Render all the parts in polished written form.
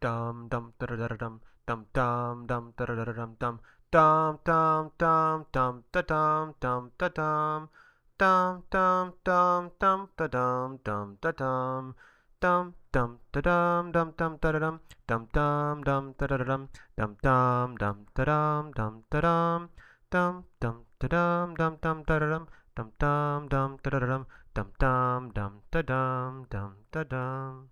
dum dum da da da dum dum dum dum da da da dum dum dum dum dum dum da dum dum da dum dum dum dum dum da dum dum da dum dum dum da dum dum dum da dum dum dum dum da da dum dum dum dum da dum dum da dum dum dum da dum dum dum da dum dum dum dum da dum dum dum dum da dum dum da dum.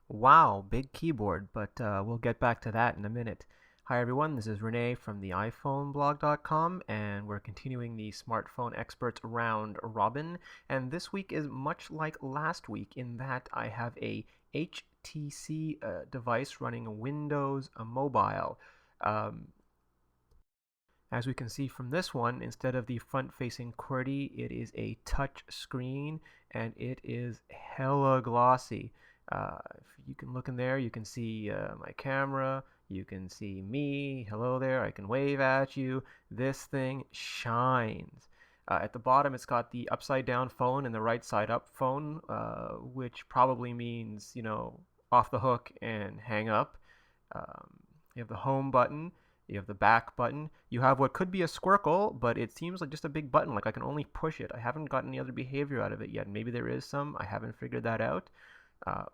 Wow, big keyboard, but we'll get back to that in a minute. Hi everyone, this is Renee from the iPhoneblog.com, and we're continuing the smartphone experts round robin. And this week is much like last week in that I have a HTC device running Windows Mobile. Um, as we can see from this one, instead of the front-facing QWERTY, it is a touch screen, and it is hella glossy. If you can look in there, you can see my camera, you can see me, hello there, I can wave at you. This thing shines. At the bottom, it's got the upside down phone and the right side up phone, which probably means, you know, off the hook and hang up. Um, you have the home button, you have the back button. You have what could be a squircle, but it seems like just a big button. Like I can only push it. I haven't gotten any other behavior out of it yet. Maybe there is some. I haven't figured that out.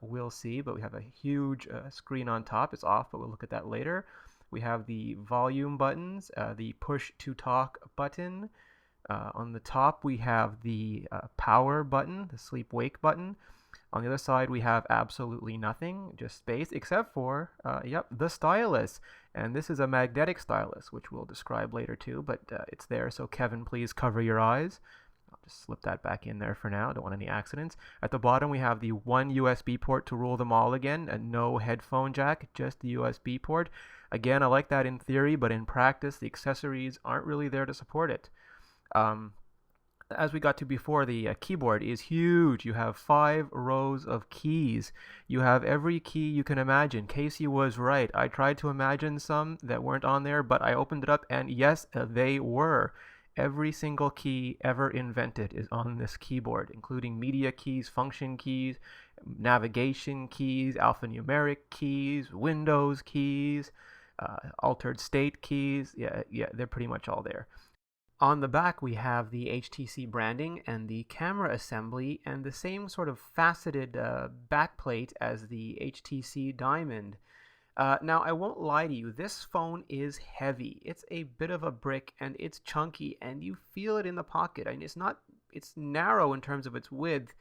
We'll see, but we have a huge screen on top. It's off, but we'll look at that later. We have the volume buttons, the push to talk button. On the top, we have the power button, the sleep wake button. On the other side, we have absolutely nothing, just space, except for, yep, the stylus. And this is a magnetic stylus, which we'll describe later too, but it's there, so Kevin, please cover your eyes. I'll just slip that back in there for now. Don't want any accidents. At the bottom, we have the one USB port to rule them all again, and no headphone jack, just the USB port. Again, I like that in theory, but in practice, the accessories aren't really there to support it. As we got to before, the keyboard is huge. You have 5 rows of keys. You have every key you can imagine. Casey was right. I tried to imagine some that weren't on there, but I opened it up, and yes, they were. Every single key ever invented is on this keyboard, including media keys, function keys, navigation keys, alphanumeric keys, Windows keys, altered state keys. Yeah, they're pretty much all there. On the back, we have the HTC branding and the camera assembly and the same sort of faceted backplate as the HTC Diamond. Now, I won't lie to you, this phone is heavy. It's a bit of a brick and it's chunky and you feel it in the pocket. I mean, it's narrow in terms of its width,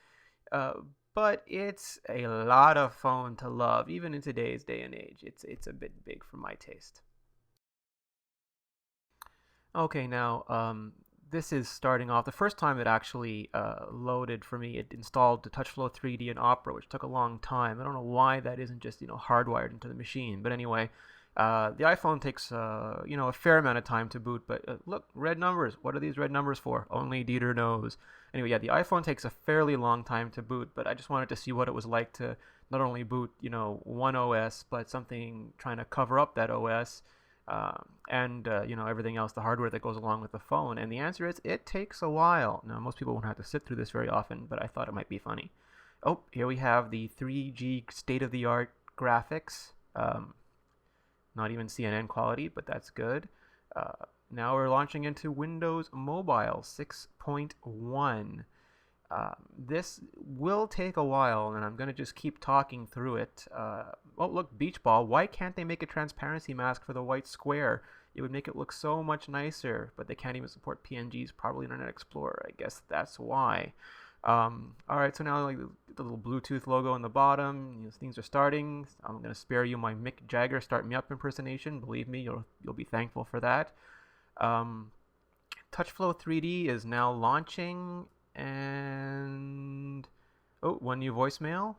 uh, but it's a lot of phone to love, even in today's day and age. It's a bit big for my taste. Okay, now this is starting off. The first time it actually loaded for me, it installed the TouchFlow 3D and Opera, which took a long time. I don't know why that isn't just hardwired into the machine. But anyway, the iPhone takes a fair amount of time to boot. But look, red numbers. What are these red numbers for? Only Dieter knows. Anyway, yeah, the iPhone takes a fairly long time to boot. But I just wanted to see what it was like to not only boot one OS, but something trying to cover up that OS and everything else, the hardware that goes along with the phone. And the answer is it takes a while. Now, most people won't have to sit through this very often, but I thought it might be funny. Oh, here we have the 3G state-of-the-art graphics. Not even CNN quality, but that's good. Now we're launching into Windows Mobile 6.1. This will take a while, and I'm going to just keep talking through it. Oh, look, Beach Ball. Why can't they make a transparency mask for the white square? It would make it look so much nicer, but they can't even support PNGs, probably Internet Explorer. I guess that's why. All right, so now like the little Bluetooth logo on the bottom, things are starting. I'm going to spare you my Mick Jagger Start Me Up impersonation. Believe me, you'll be thankful for that. TouchFlow 3D is now launching, and oh, one new voicemail.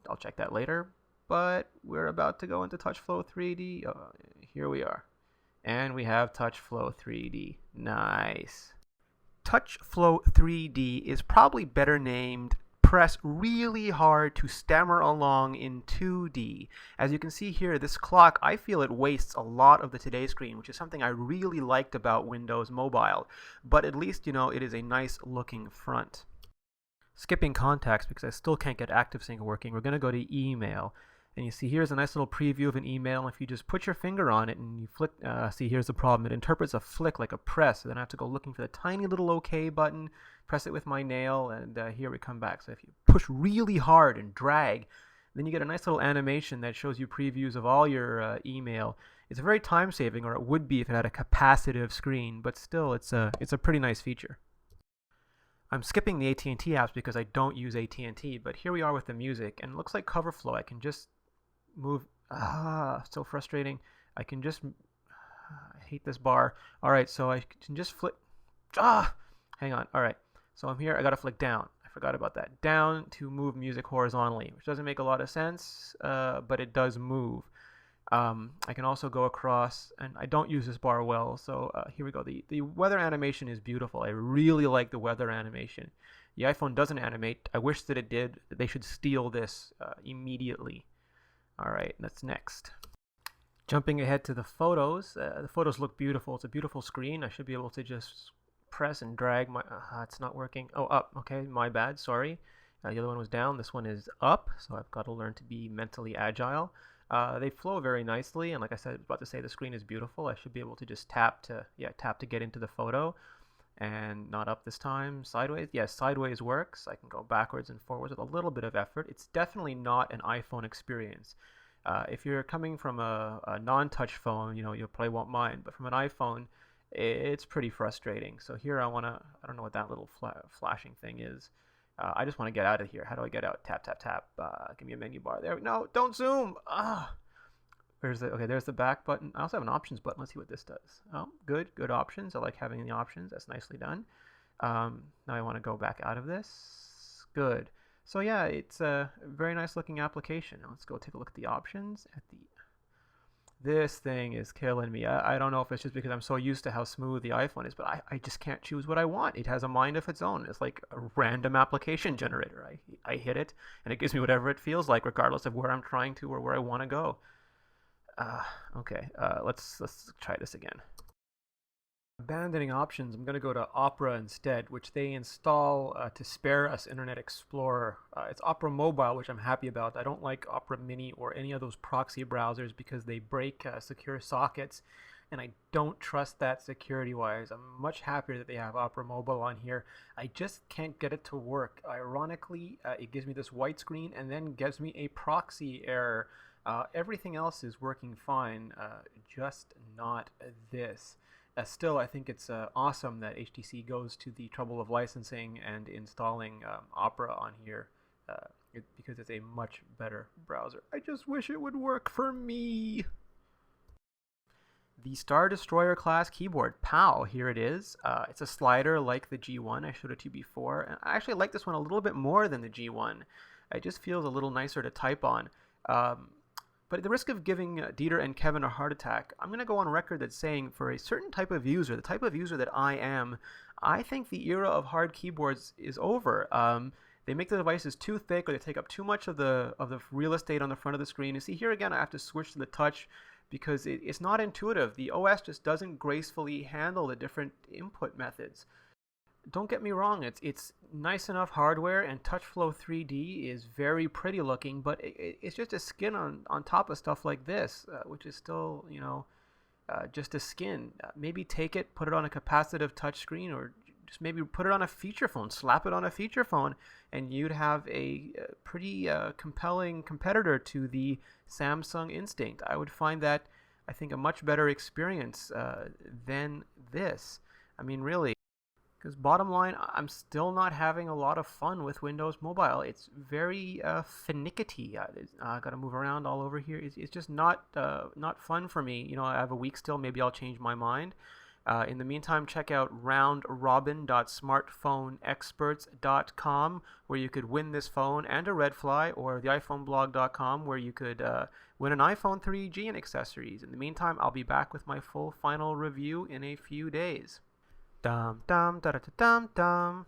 I'll check that later. But we're about to go into TouchFlow 3D. Here we are. And we have TouchFlow 3D. Nice. TouchFlow 3D is probably better named Press Really Hard to Stammer Along in 2D. As you can see here, this clock, I feel it wastes a lot of the today screen, which is something I really liked about Windows Mobile. But at least, it is a nice looking front. Skipping contacts because I still can't get ActiveSync working, we're going to go to email. And you see here's a nice little preview of an email. If you just put your finger on it and you flick, see here's the problem. It interprets a flick like a press. So then I have to go looking for the tiny little OK button, press it with my nail, and here we come back. So if you push really hard and drag, then you get a nice little animation that shows you previews of all your email. It's very time saving, or it would be if it had a capacitive screen, but still it's a pretty nice feature. I'm skipping the AT&T apps because I don't use AT&T, but here we are with the music, and it looks like cover flow. I can just move. So frustrating. I can just I hate this bar. All right, so I can just flick. Hang on. All right, so I'm here. I gotta flick down. I forgot about that. Down to move music horizontally, which doesn't make a lot of sense, but it does move. I can also go across, and I don't use this bar well, so here we go. The weather animation is beautiful. I really like the weather animation. The iPhone doesn't animate. I wish that it did. They should steal this immediately. All right, that's next. Jumping ahead to the photos. The photos look beautiful. It's a beautiful screen. I should be able to just press and drag my... it's not working. Oh, up. Okay, my bad. Sorry. The other one was down. This one is up, so I've got to learn to be mentally agile. They flow very nicely, and like I said, I was about to say, the screen is beautiful. I should be able to just tap to get into the photo, and not up this time. Sideways, yes, sideways works. I can go backwards and forwards with a little bit of effort. It's definitely not an iPhone experience. If you're coming from a non-touch phone, you probably won't mind, but from an iPhone, it's pretty frustrating. So here I don't know what that little flashing thing is. I just want to get out of here. How do I get out? Tap, tap, tap. Give me a menu bar there. No, don't zoom. There's the back button. I also have an options button. Let's see what this does. Oh, good options. I like having the options. That's nicely done. Now I want to go back out of this. Good. So yeah, it's a very nice looking application. Now let's go take a look at the options. This thing is killing me. I don't know if it's just because I'm so used to how smooth the iPhone is, but I just can't choose what I want. It has a mind of its own. It's like a random application generator. I hit it, and it gives me whatever it feels like, regardless of where I'm trying to or where I want to go. Okay, let's try this again. Abandoning options, I'm going to go to Opera instead, which they install to spare us Internet Explorer. It's Opera Mobile, which I'm happy about. I don't like Opera Mini or any of those proxy browsers because they break secure sockets, and I don't trust that security-wise. I'm much happier that they have Opera Mobile on here. I just can't get it to work. Ironically, it gives me this white screen and then gives me a proxy error. Everything else is working fine, just not this. Still, I think it's awesome that HTC goes to the trouble of licensing and installing Opera on here because it's a much better browser. I just wish it would work for me. The Star Destroyer class keyboard, POW, here it is. It's a slider like the G1. I showed it to you before. And I actually like this one a little bit more than the G1. It just feels a little nicer to type on. But at the risk of giving Dieter and Kevin a heart attack, I'm going to go on record that's saying for a certain type of user, the type of user that I am, I think the era of hard keyboards is over. They make the devices too thick, or they take up too much of the real estate on the front of the screen. You see here again, I have to switch to the touch because it's not intuitive. The OS just doesn't gracefully handle the different input methods. Don't get me wrong, it's nice enough hardware, and TouchFlow 3D is very pretty looking, but it's just a skin on top of stuff like this, which is still, just a skin. Maybe take it, put it on a capacitive touchscreen, or just maybe put it on a feature phone, slap it on a feature phone, and you'd have a pretty compelling competitor to the Samsung Instinct. I would find that, I think, a much better experience than this. I mean, really. Because bottom line, I'm still not having a lot of fun with Windows Mobile. It's very finicky. I got to move around all over here. It's just not fun for me. I have a week still. Maybe I'll change my mind. In the meantime, check out roundrobin.smartphoneexperts.com, where you could win this phone and a Red Fly, or the iPhoneblog.com, where you could win an iPhone 3G and accessories. In the meantime, I'll be back with my full final review in a few days. Dum dum da da dum dum.